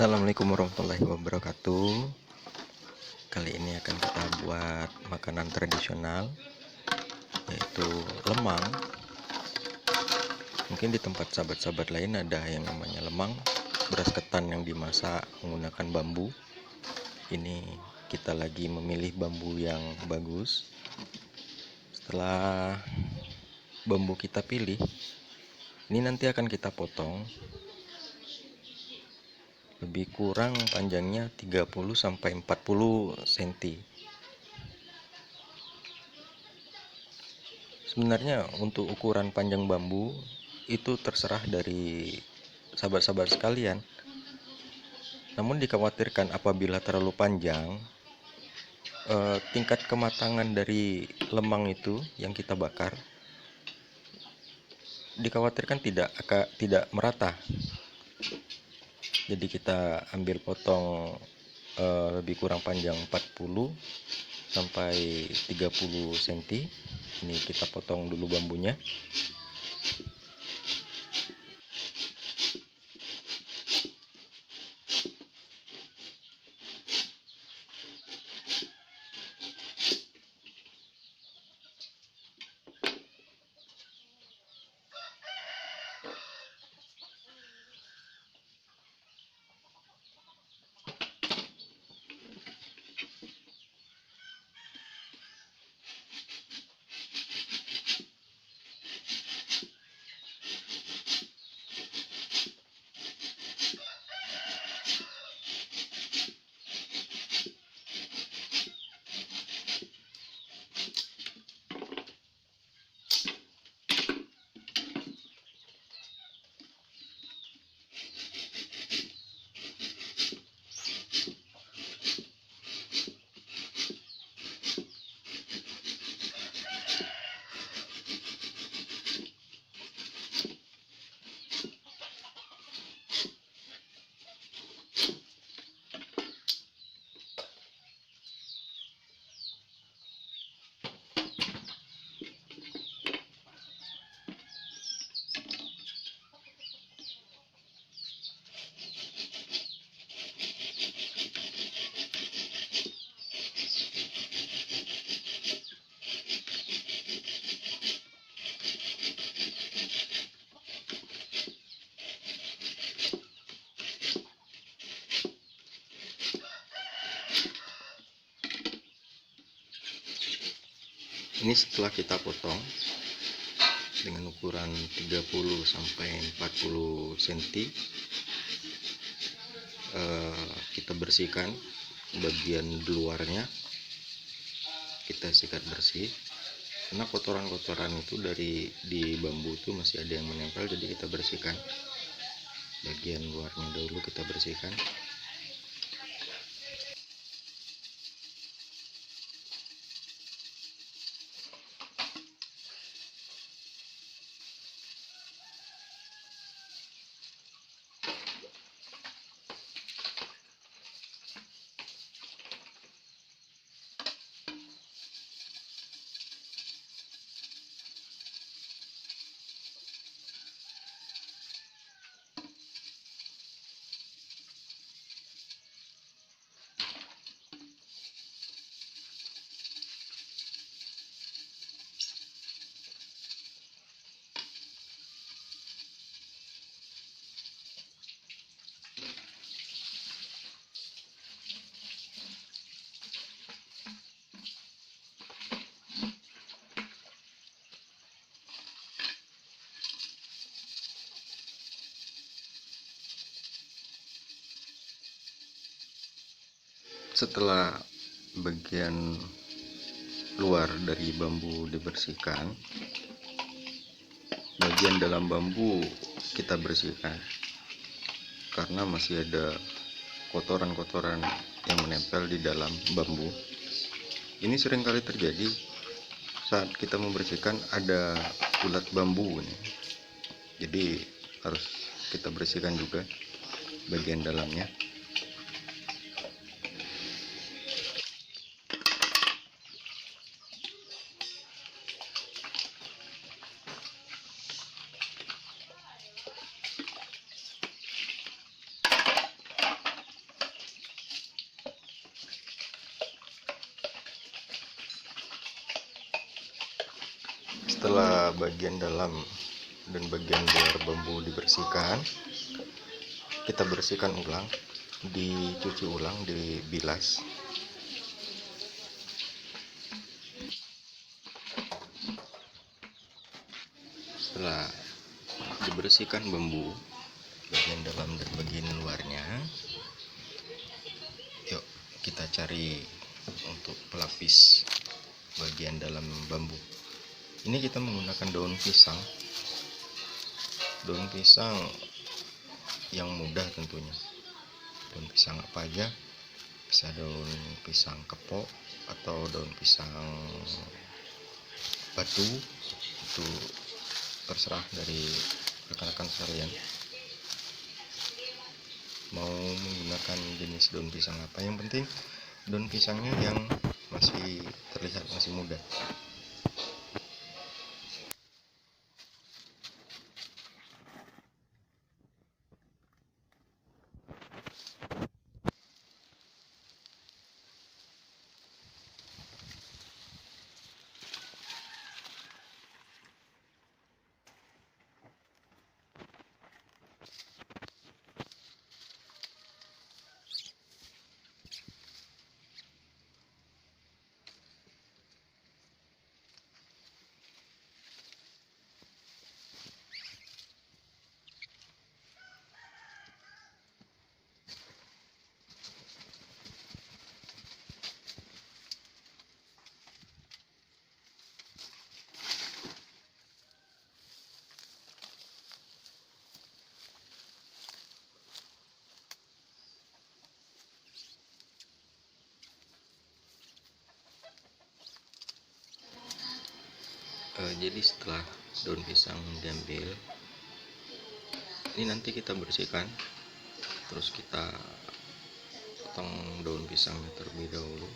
Assalamualaikum warahmatullahi wabarakatuh. Kali ini akan kita buat makanan tradisional, yaitu lemang. Mungkin di tempat sahabat-sahabat lain ada yang namanya lemang, beras ketan yang dimasak menggunakan bambu. Ini kita lagi memilih bambu yang bagus. Setelah bambu kita pilih, ini nanti akan kita potong. Lebih kurang panjangnya 30-40 cm. Sebenarnya untuk ukuran panjang bambu itu terserah dari sahabat-sahabat sekalian. Namun dikhawatirkan apabila terlalu panjang, tingkat kematangan dari lemang itu yang kita bakar dikhawatirkan tidak merata. Jadi kita ambil potong lebih kurang panjang 40-30 cm. Ini kita potong dulu bambunya. Ini setelah kita potong dengan ukuran 30-40 cm, kita bersihkan bagian luarnya, kita sikat bersih karena kotoran-kotoran itu di bambu itu masih ada yang menempel. Jadi kita bersihkan bagian luarnya dulu, kita bersihkan. Setelah bagian luar dari bambu dibersihkan, bagian dalam bambu kita bersihkan karena masih ada kotoran-kotoran yang menempel di dalam bambu. Ini seringkali terjadi saat kita membersihkan, ada ulat bambu ini. Jadi harus kita bersihkan juga bagian dalamnya. Setelah bagian dalam dan bagian luar bambu dibersihkan, kita bersihkan ulang, dicuci ulang, dibilas. Setelah dibersihkan bambu bagian dalam dan bagian luarnya, yuk kita cari untuk pelapis bagian dalam bambu. Ini kita menggunakan daun pisang yang mudah tentunya. Daun pisang apa aja, bisa daun pisang kepok atau daun pisang batu, itu terserah dari rekan-rekan sekalian mau menggunakan jenis daun pisang apa. Yang penting daun pisangnya yang masih terlihat masih muda. Jadi setelah daun pisang diambil, ini nanti kita bersihkan, terus kita potong daun pisangnya terlebih dahulu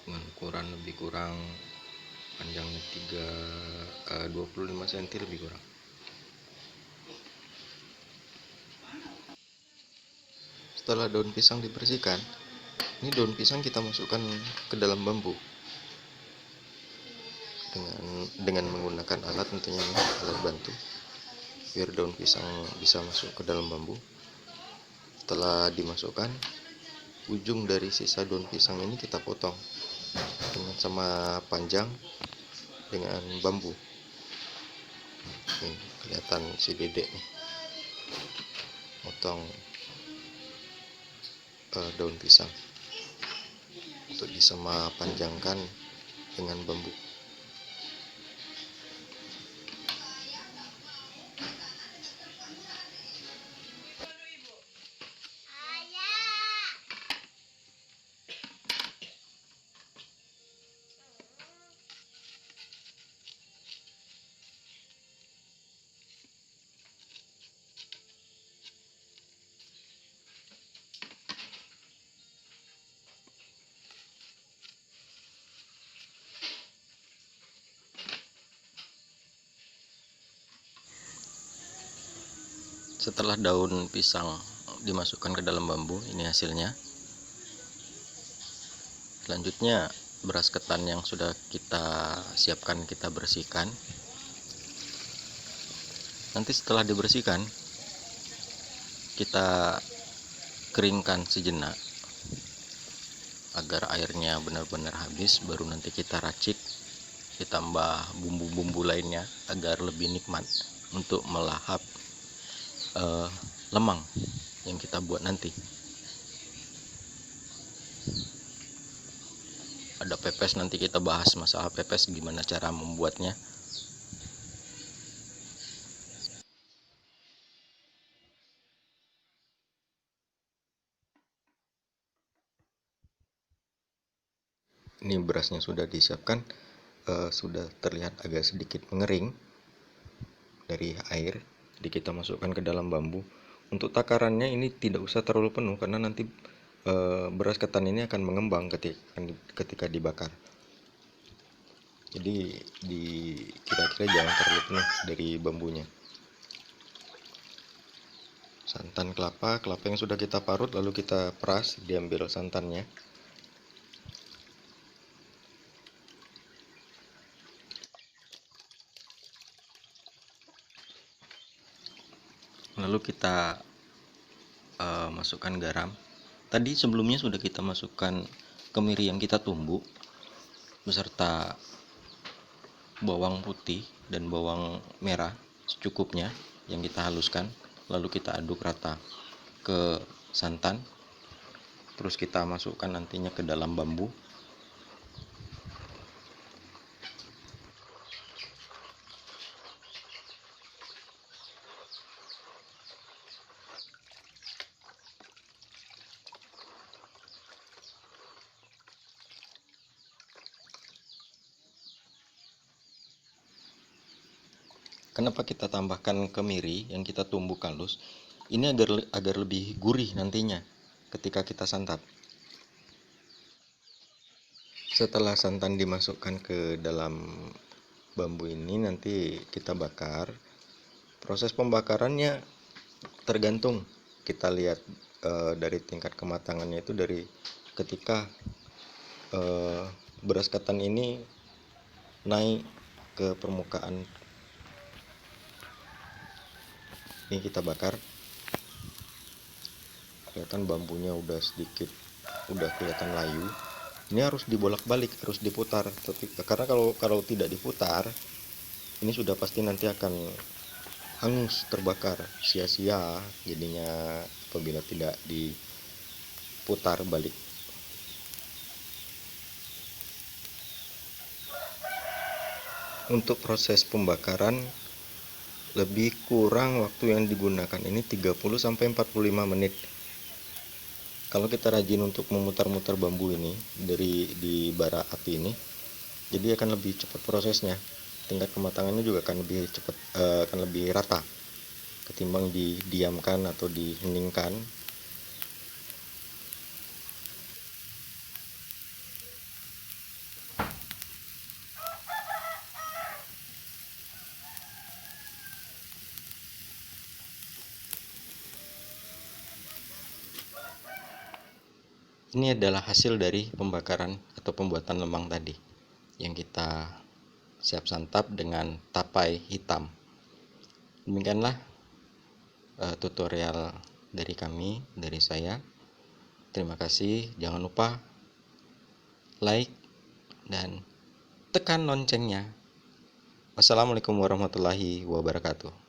dengan ukuran lebih kurang panjangnya 25 cm lebih kurang. Setelah daun pisang dibersihkan, ini daun pisang kita masukkan ke dalam bambu dengan menggunakan alat, tentunya alat bantu, biar daun pisang bisa masuk ke dalam bambu. Setelah dimasukkan, ujung dari sisa daun pisang ini kita potong dengan sama panjang dengan bambu. Nih, kelihatan si dedek nih potong daun pisang untuk disama panjangkan dengan bambu. Setelah daun pisang dimasukkan ke dalam bambu, ini hasilnya. Selanjutnya beras ketan yang sudah kita siapkan kita bersihkan. Nanti setelah dibersihkan, kita keringkan sejenak agar airnya benar-benar habis, baru nanti kita racik, ditambah bumbu-bumbu lainnya agar lebih nikmat untuk melahap lemang yang kita buat nanti. Ada pepes, nanti kita bahas masalah pepes, gimana cara membuatnya. Ini berasnya sudah disiapkan, sudah terlihat agak sedikit mengering dari air. Jadi kita masukkan ke dalam bambu. Untuk takarannya ini tidak usah terlalu penuh, karena nanti beras ketan ini akan mengembang ketika dibakar. Jadi kira-kira jangan terlalu penuh dari bambunya. Santan kelapa yang sudah kita parut lalu kita peras, diambil santannya. lalu kita masukkan garam. Tadi sebelumnya sudah kita masukkan kemiri yang kita tumbuk beserta bawang putih dan bawang merah secukupnya yang kita haluskan, lalu kita aduk rata ke santan, terus kita masukkan nantinya ke dalam bambu. Kenapa kita tambahkan kemiri yang kita tumbuk halus? Ini agar lebih gurih nantinya ketika kita santap. Setelah santan dimasukkan ke dalam bambu ini, nanti kita bakar. Proses pembakarannya tergantung, kita lihat dari tingkat kematangannya itu dari ketika beras ketan ini naik ke permukaan. Ini kita bakar, kelihatan bambunya udah kelihatan layu. Ini harus dibolak-balik, harus diputar. Karena kalau tidak diputar, ini sudah pasti nanti akan hangus, terbakar, sia-sia jadinya apabila tidak diputar balik. Untuk proses pembakaran lebih kurang waktu yang digunakan ini 30-45 menit. Kalau kita rajin untuk memutar-mutar bambu ini di bara api ini, jadi akan lebih cepat prosesnya. Tingkat kematangannya juga akan lebih cepat, akan lebih rata ketimbang didiamkan atau diheningkan. Ini adalah hasil dari pembakaran atau pembuatan lemang tadi yang kita siap santap dengan tapai hitam. Demikianlah tutorial dari saya. Terima kasih. Jangan lupa like dan tekan loncengnya. Wassalamualaikum warahmatullahi wabarakatuh.